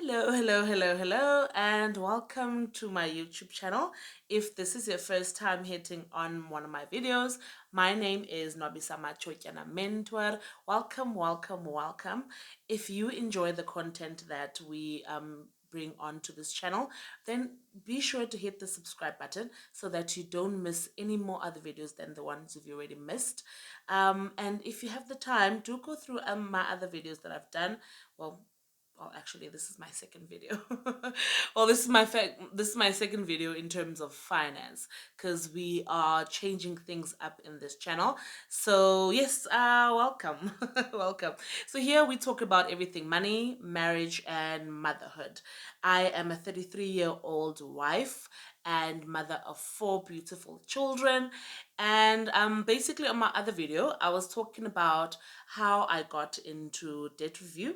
Hello, and welcome to my YouTube channel. If this is your first time hitting on one of my videos, my name is Nobisama Chokyana Mentor. Welcome. If you enjoy the content that we bring onto this channel, then be sure to hit the subscribe button so that you don't miss any more other videos than the ones you've already missed. And if you have the time, do go through my other videos that I've done. Actually, this is my second video. This is my second video in terms of finance, because we are changing things up in this channel. So yes, welcome. Welcome. So here we talk about everything money, marriage, and motherhood. I am a 33-year-old wife and mother of 4 beautiful children. And basically on my other video I was talking about how I got into debt review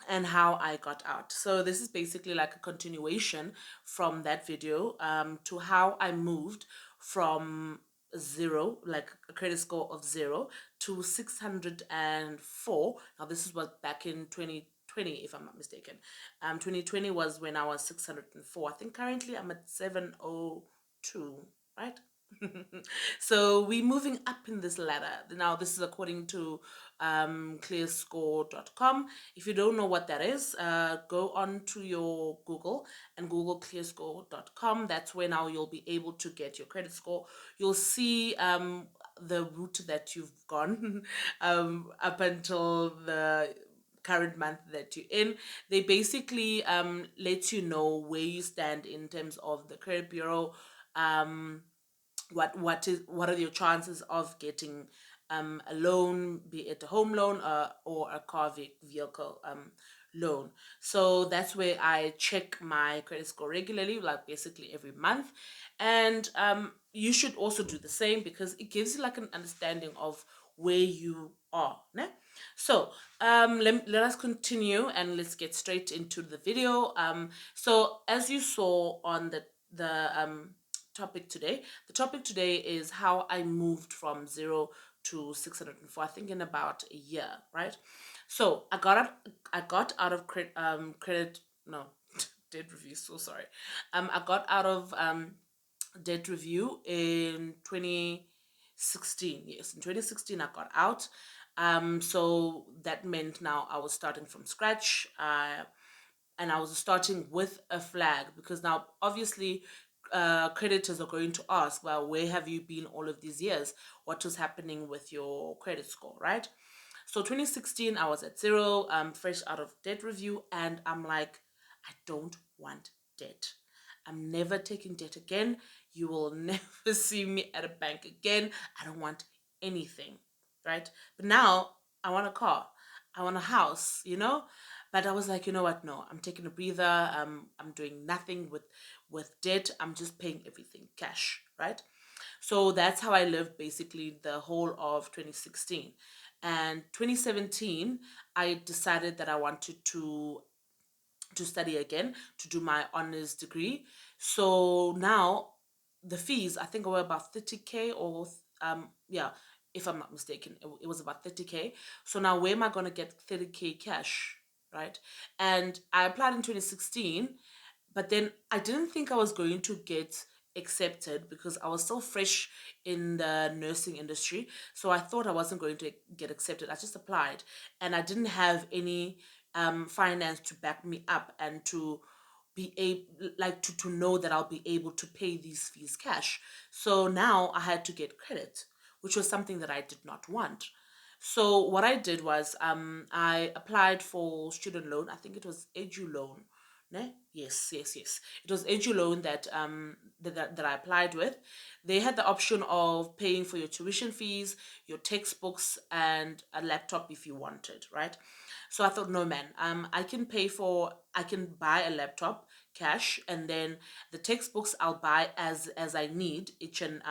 and how I got out. So this is basically like a continuation from that video, to how I moved from zero, like a credit score of zero, to 604. Now this is what back in 2020, if I'm not mistaken. 2020 was when I was 604. I think currently I'm at 702, right? So we're moving up in this ladder. Now this is according to clearscore.com. If you don't know what that is, go on to your Google and Google clearscore.com. That's where now you'll be able to get your credit score. You'll see the route that you've gone up until the current month that you're in. They basically let you know where you stand in terms of the credit bureau. What are your chances of getting a loan, be it a home loan or a vehicle loan. So that's where I check my credit score regularly, like basically every month. And you should also do the same, because it gives you like an understanding of where you are. Ne? So let us continue and let's get straight into the video. So as you saw on the topic today, the topic today is how I moved from zero to 604, I think in about a year, right? So I got out of credit, no, debt review, so sorry. I got out of debt review in 2016. Yes, in 2016 I got out. So that meant now I was starting from scratch. And I was starting with a flag, because now obviously creditors are going to ask, well, where have you been all of these years? What was happening with your credit score, right? So 2016, I was at zero, fresh out of debt review, and I'm like, I don't want debt. I'm never taking debt again. You will never see me at a bank again. I don't want anything, right? But now I want a car. I want a house, you know? But I was like, you know what? No, I'm taking a breather. I'm doing nothing with debt. I'm just paying everything cash, right? So that's how I lived basically the whole of 2016. And 2017, I decided that I wanted to study again, to do my honors degree. So now the fees, I think, were about 30K, or yeah, if I'm not mistaken, it was about 30K. So now where am I going to get 30K cash, right? And I applied in 2016, but then I didn't think I was going to get accepted, because I was so fresh in the nursing industry. So I thought I wasn't going to get accepted. I just applied, and I didn't have any finance to back me up and to be able, like, to know that I'll be able to pay these fees cash. So now I had to get credit, which was something that I did not want. So what I did was I applied for student loan. I think it was edu loan. Ne? Yes. It was edu loan that I applied with. They had the option of paying for your tuition fees, your textbooks, and a laptop if you wanted, right? So I thought, no man, I can buy a laptop cash, and then the textbooks I'll buy as I need each and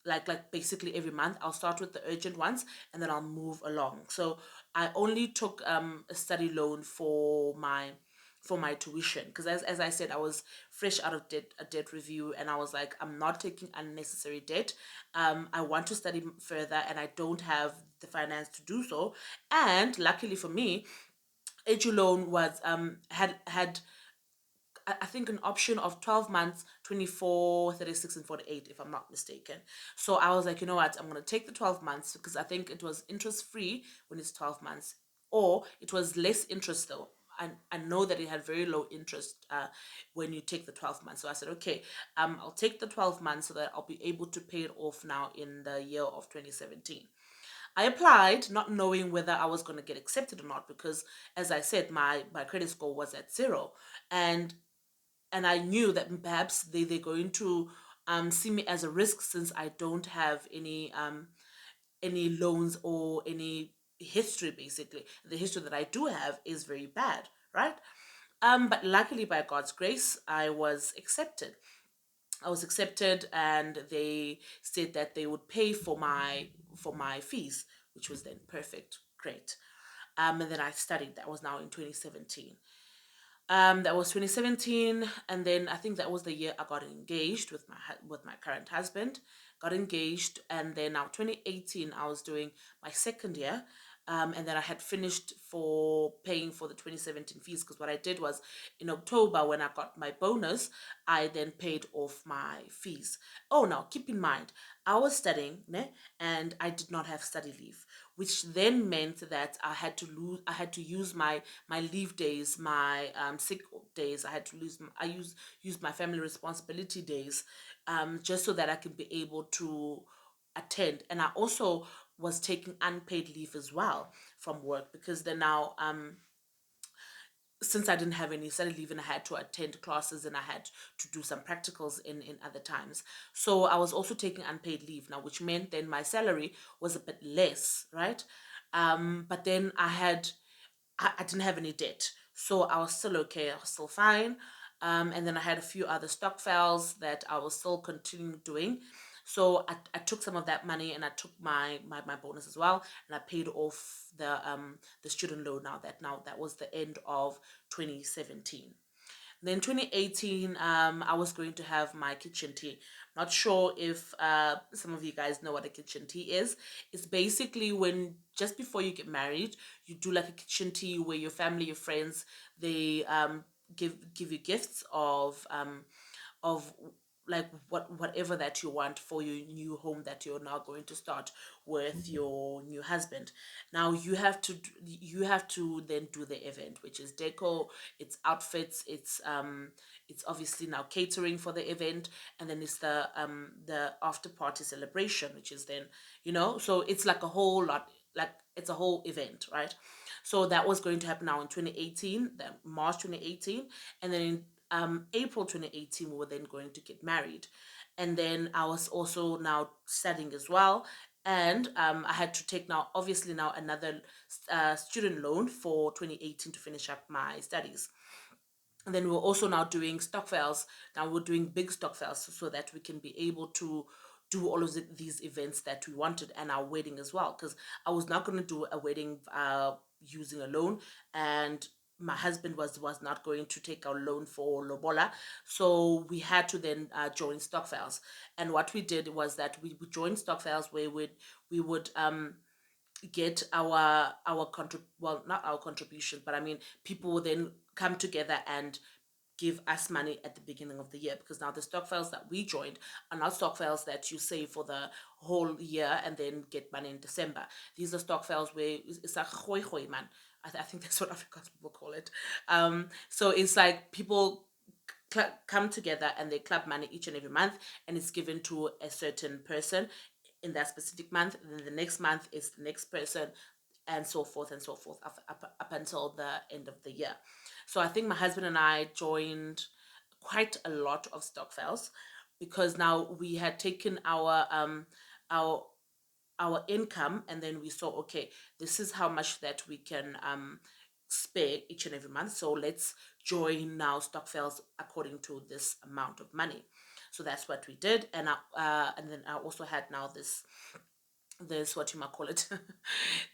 like basically every month. I'll start with the urgent ones and then I'll move along. So I only took a study loan for my tuition, because as I said, I was fresh out of a debt review, and I was like, I'm not taking unnecessary debt. I want to study further and I don't have the finance to do so. And luckily for me, edu loan was had I think an option of 12 months, 24, 36, and 48, if I'm not mistaken. So I was like, you know what, I'm going to take the 12 months because I think it was interest free when it's 12 months, or it was less interest though. I know that it had very low interest when you take the 12 months. So I said, okay, I'll take the 12 months so that I'll be able to pay it off now in the year of 2017. I applied not knowing whether I was going to get accepted or not because, as I said, my credit score was at zero. And I knew that perhaps they're going to see me as a risk since I don't have any loans or any history. Basically, the history that I do have is very bad, right? But luckily, by God's grace, I was accepted. I was accepted, and they said that they would pay for my fees, which was then perfect, great. And then I studied. That was now in 2017. That was 2017, and then I think that was the year I got engaged with my current husband. Got engaged, and then now 2018, I was doing my second year, and then I had finished for paying for the 2017 fees because what I did was in October when I got my bonus, I then paid off my fees. Oh, now keep in mind, I was studying, ne, and I did not have study leave, which then meant that I had to use my leave days, my sick days. I had to use my family responsibility days, just so that I can be able to attend. And I also was taking unpaid leave as well from work because then now since I didn't have any study leave and I had to attend classes and I had to do some practicals in other times. So I was also taking unpaid leave now, which meant then my salary was a bit less, right? But then I didn't have any debt. So I was still okay. I was still fine. And then I had a few other stock files that I was still continuing doing. So I took some of that money and I took my bonus as well, and I paid off the student loan. Now that was the end of 2017. Then 2018, I was going to have my kitchen tea. Not sure if some of you guys know what a kitchen tea is. It's basically when just before you get married, you do like a kitchen tea where your family, your friends, they give you gifts of like whatever that you want for your new home that you're now going to start with your new husband. Now you have to then do the event, which is deco, it's outfits, it's obviously now catering for the event, and then it's the after party celebration, which is then, so it's like a whole lot, like it's a whole event, right? So that was going to happen now in 2018, the March 2018, and then in April 2018 we were then going to get married, and then I was also now studying as well, and I had to take now obviously now another student loan for 2018 to finish up my studies. And then we were also now doing stock files. Now we're doing big stock files so that we can be able to do all of these events that we wanted, and our wedding as well. Because I was not going to do a wedding using a loan, and my husband was not going to take our loan for lobola, so we had to then join stock files. And what we did was that we joined stock files where we would get well, not our contribution, but I mean people will then come together and give us money at the beginning of the year, because now the stock files that we joined are not stock files that you save for the whole year and then get money in December. These are stock files where it's like hoi hoi man. I think that's what Afrikaans people call it. So it's like people come together and they club money each and every month, and it's given to a certain person in that specific month. And then the next month is the next person, and so forth and so forth up until the end of the year. So I think my husband and I joined quite a lot of stock files because now we had taken our our income, and then we saw, okay, this is how much that we can spare each and every month, so let's join now stock files according to this amount of money. So that's what we did. And then I also had now this what you might call it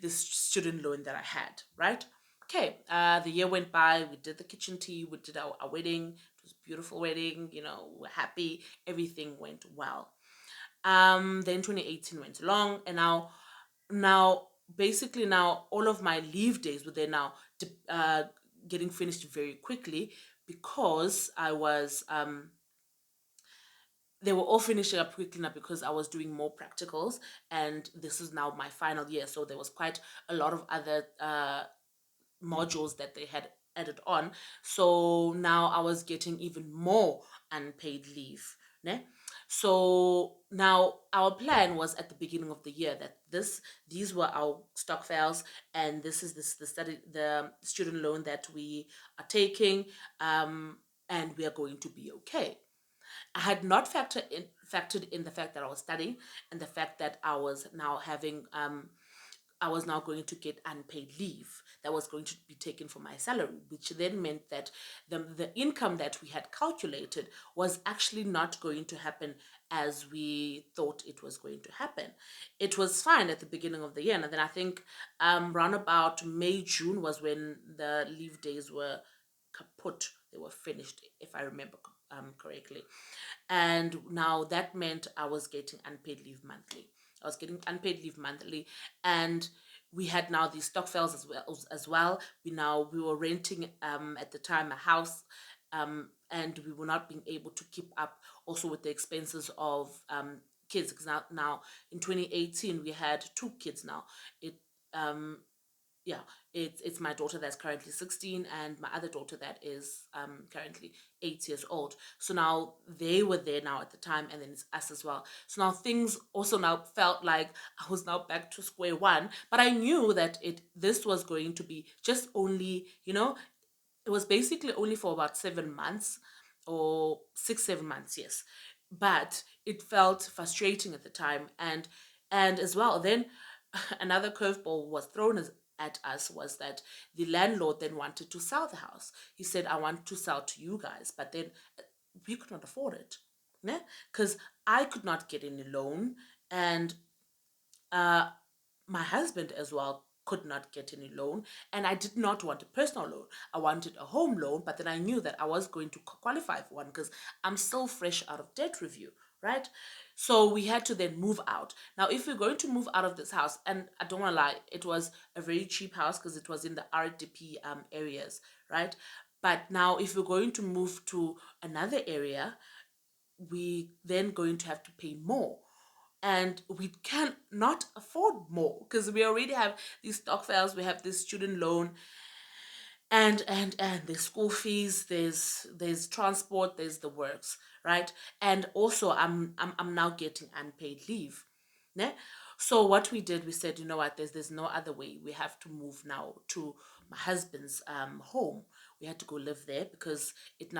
this student loan that I had, right? Okay, the year went by, we did the kitchen tea, we did our wedding. It was a beautiful wedding, we're happy, everything went well. Then 2018 went along, and now basically now all of my leave days were there now getting finished very quickly because I was they were all finishing up quickly now because I was doing more practicals, and this is now my final year. So there was quite a lot of other modules that they had added on. So now I was getting even more unpaid leave. Ne? So now our plan was at the beginning of the year that these were our stock files, and this is the student loan that we are taking, and we are going to be okay. I had not factored in the fact that I was studying, and the fact that I was now having I was now going to get unpaid leave that was going to be taken from my salary, which then meant that the income that we had calculated was actually not going to happen as we thought it was going to happen. It was fine at the beginning of the year, and then I think around about May, June was when the leave days were kaput. They were finished, if I remember correctly. And now that meant I was getting unpaid leave monthly. I was getting unpaid leave monthly, and we had now these stock files as well. We were renting at the time a house, and we were not being able to keep up also with the expenses of kids, because now in 2018 we had two kids now. It um yeah, it's my daughter that's currently 16, and my other daughter that is currently 8 years old. So now they were there now at the time, and then it's us as well. So now things also now felt like I was now back to square one, but I knew that this was going to be just only, it was basically only for about 7 months, or 6 7 months, yes. But it felt frustrating at the time, and as well then another curveball was thrown at us, was that the landlord then wanted to sell the house. He said, I want to sell to you guys, but then we could not afford it, because I could not get any loan, and uh, my husband as well could not get any loan, and I did not want a personal loan. I wanted a home loan, but then I knew that I was going to qualify for one because I'm still fresh out of debt review, right? So we had to then move out. Now if we're going to move out of this house, and I don't want to lie, it was a very cheap house because it was in the RDP areas, right? But now if we're going to move to another area, we then going to have to pay more, and we can not afford more because we already have these stock files, we have this student loan, and there's school fees, there's transport, there's the works, right? And also I'm now getting unpaid leave, ne? So what we did, we said, you know what, there's no other way, we have to move now to my husband's home. We had to go live there because it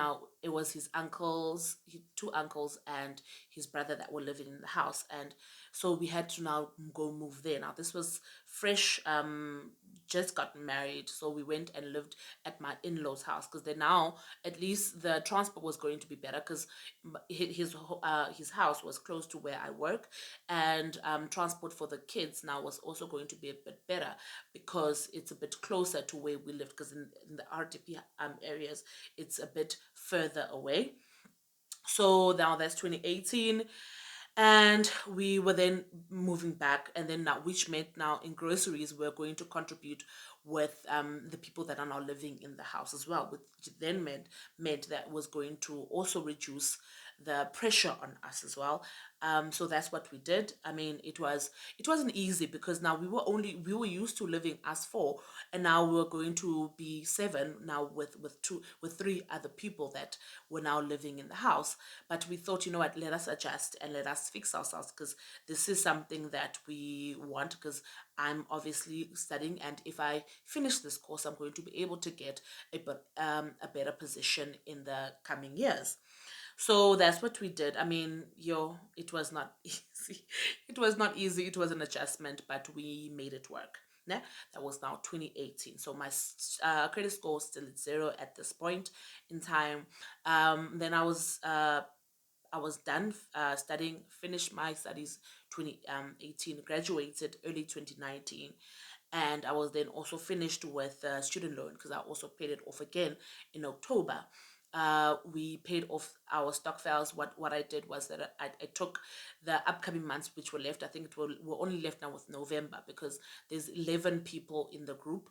was his uncles, two uncles and his brother that were living in the house, and so we had to now go move there. Now this was fresh, just gotten married, so we went and lived at my in-laws house, because then now at least the transport was going to be better, because his house was close to where I work, and transport for the kids now was also going to be a bit better because it's a bit closer to where we lived, because in the RTP areas it's a bit further away. So now that's 2018, and we were then moving back, and then now, which meant now in groceries we're going to contribute with the people that are now living in the house as well, which then meant that was going to also reduce the pressure on us as well. So that's what we did. I mean, it wasn't easy because now we were used to living as four, and now we were going to be seven now with three other people that were now living in the house. But we thought, you know what, let us adjust and let us fix ourselves, because this is something that we want, because I'm obviously studying, and if I finish this course I'm going to be able to get a better position in the coming years. So that's what we did. I mean, it was not easy. It was not easy. It was an adjustment, but we made it work. Yeah? That was now 2018. So my credit score is still at zero at this point in time. Then I was done studying, finished my studies 2018, graduated early 2019, and I was then also finished with student loan because I also paid it off again in October. we paid off our stock files. What I did was that I took the upcoming months which were left. I think we're only left now with November, because there's 11 people in the group.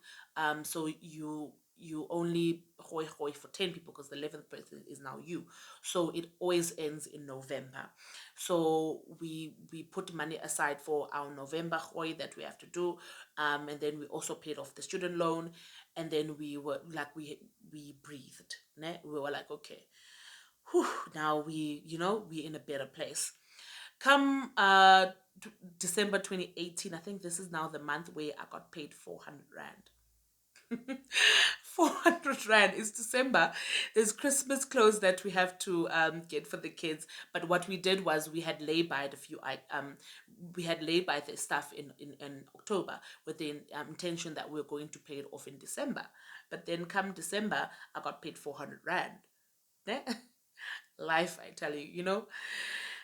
So you only hoi for 10 people, because the 11th person is now you. So it always ends in November. So we put money aside for our November hoi that we have to do, and then we also paid off the student loan, and then we were like, we breathed, ne? We were like, okay, whew, now we're in a better place. Come December 2018, I think this is now the month where I got paid 400 rand. 400 rand. It's December. There's Christmas clothes that we have to get for the kids. But what we did was we had lay-byed a few we had lay-by the stuff in October, with the intention that we were going to pay it off in December. But then come December, I got paid 400 rand. Ne? Life, I tell you.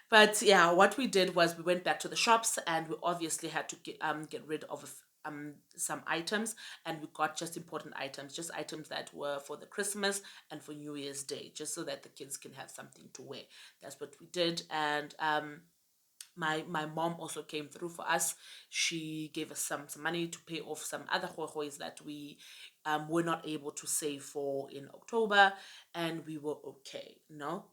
But yeah, what we did was we went back to the shops, and we obviously had to get rid of some items, and we got just important items, just items that were for the Christmas and for New Year's Day, just so that the kids can have something to wear. That's what we did. And my mom also came through for us. She gave us some money to pay off some other hoihois that we were not able to save for in October, and we were okay,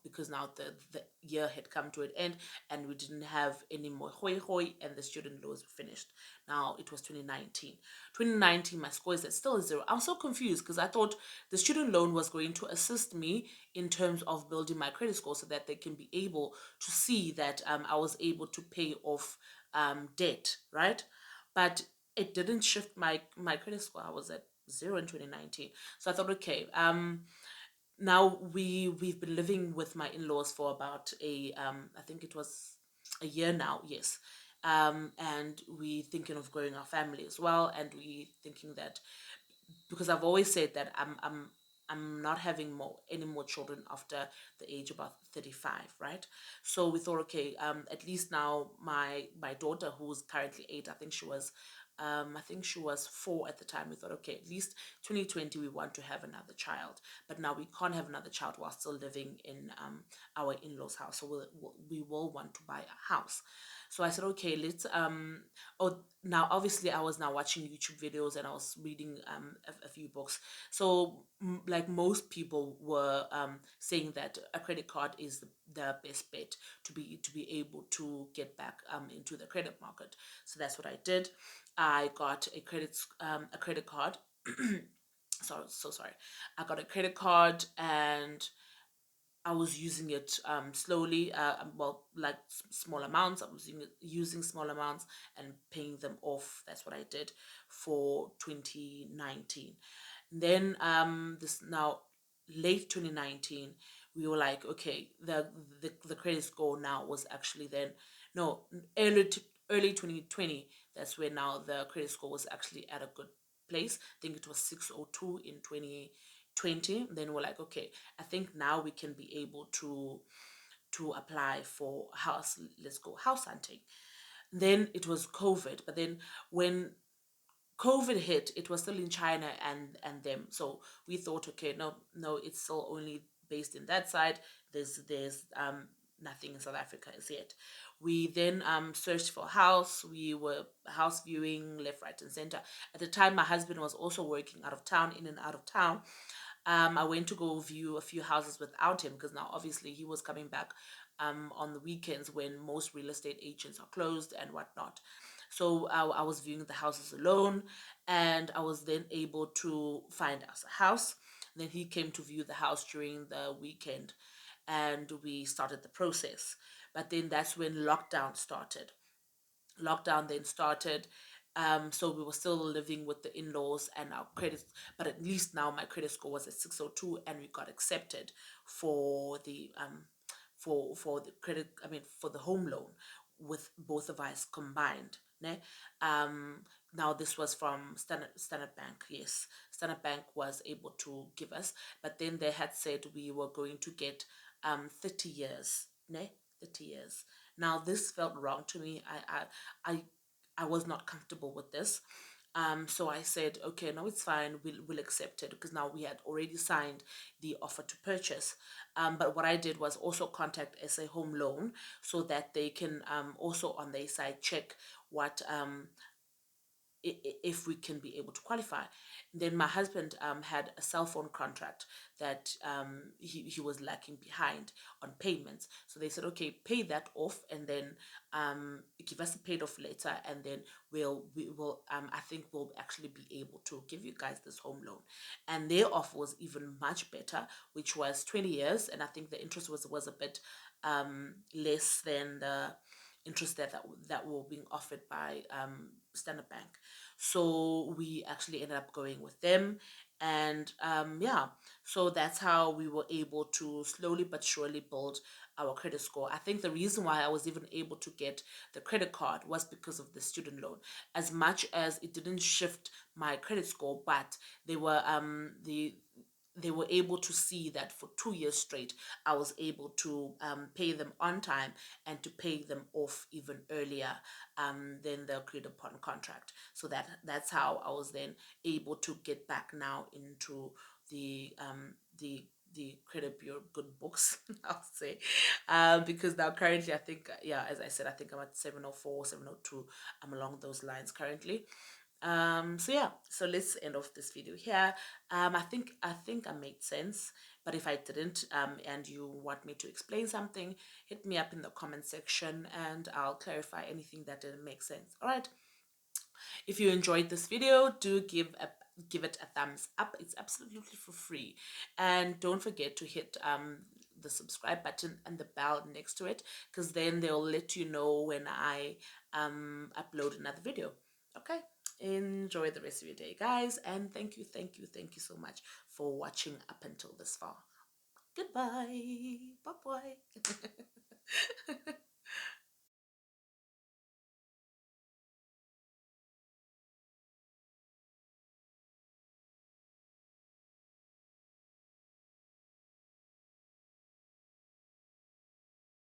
because now the year had come to an end, and we didn't have any more hoi, and the student loans were finished. Now it was 2019. 2019, my score is at still 0. I'm so confused, because I thought the student loan was going to assist me in terms of building my credit score, so that they can be able to see that I was able to pay off debt, right? But it didn't shift my credit score. I was at 0 in 2019. So I thought, okay, now we've been living with my in-laws for about I think it was a year now, yes. And we thinking of growing our family as well, and we thinking that, because I've always said that I'm not having any more children after the age about 35, right? So we thought, okay, at least now my daughter, who's currently 8, I think she was 4 at the time. We thought, okay, at least 2020 we want to have another child, but now we can't have another child while still living in our in-laws' house. So we will want to buy a house. So I said, okay, let's oh, now obviously I was now watching YouTube videos, and I was reading a few books. So like most people were saying that a credit card is the best bet to be able to get back into the credit market. So that's what I did. I got a credit card. So sorry. I got a credit card, and I was using it slowly, well, like small amounts. I was using small amounts and paying them off. That's what I did for 2019. Then this now late 2019, we were like, okay, the credit score now was actually then no early 2020. That's where now the credit score was actually at a good place. I think it was 602 in 2020. Then we're like, okay, I think now we can be able to apply for house. Let's go house hunting. Then it was COVID, but then when COVID hit, it was still in China and them. So we thought, okay, no, it's still only based in that side. There's nothing in South Africa as yet. We then searched for a house. We were house viewing left, right, and center. At the time, my husband was also working out of town, in and out of town. I went to go view a few houses without him, because now obviously he was coming back on the weekends when most real estate agents are closed and whatnot. So I was viewing the houses alone, and I was then able to find us a house. Then he came to view the house during the weekend, and we started the process. But then that's when lockdown started. Lockdown then started. So we were still living with the in-laws and our credit, but at least now my credit score was at 602, and we got accepted for the for the credit, I mean for the home loan, with both of us combined. Ne? Now this was from Standard Bank. Yes, Standard Bank was able to give us, but then they had said we were going to get 30 years. Ne? 30 years. Now this felt wrong to me. I was not comfortable with this. So I said, okay, no, it's fine. We'll accept it because now we had already signed the offer to purchase. But what I did was also contact SA Home Loan so that they can also on their side check what if we can be able to qualify. Then my husband had a cell phone contract that he was lacking behind on payments. So they said, okay, pay that off and then give us a paid off later, and then we will I think we'll actually be able to give you guys this home loan. And their offer was even much better, which was 20 years, and I think the interest was a bit less than the interest that were being offered by Standard Bank. So we actually ended up going with them, and yeah, so that's how we were able to slowly but surely build our credit score. I think the reason why I was even able to get the credit card was because of the student loan. As much as it didn't shift my credit score, but they were they were able to see that for 2 years straight, I was able to pay them on time and to pay them off even earlier than the agreed upon contract. So that's how I was then able to get back now into the the credit bureau good books, I'll say, because now currently I think, yeah, as I said, I think I'm at 704, 702. I'm along those lines currently. So yeah, so let's end off this video here. I think I made sense, but if I didn't, and you want me to explain something, hit me up in the comment section and I'll clarify anything that didn't make sense. All right. If you enjoyed this video, do give it a thumbs up. It's absolutely for free, and don't forget to hit the subscribe button and the bell next to it, because then they'll let you know when I upload another video. Okay, enjoy the rest of your day, guys, and thank you so much for watching up until this far. Goodbye. Bye bye.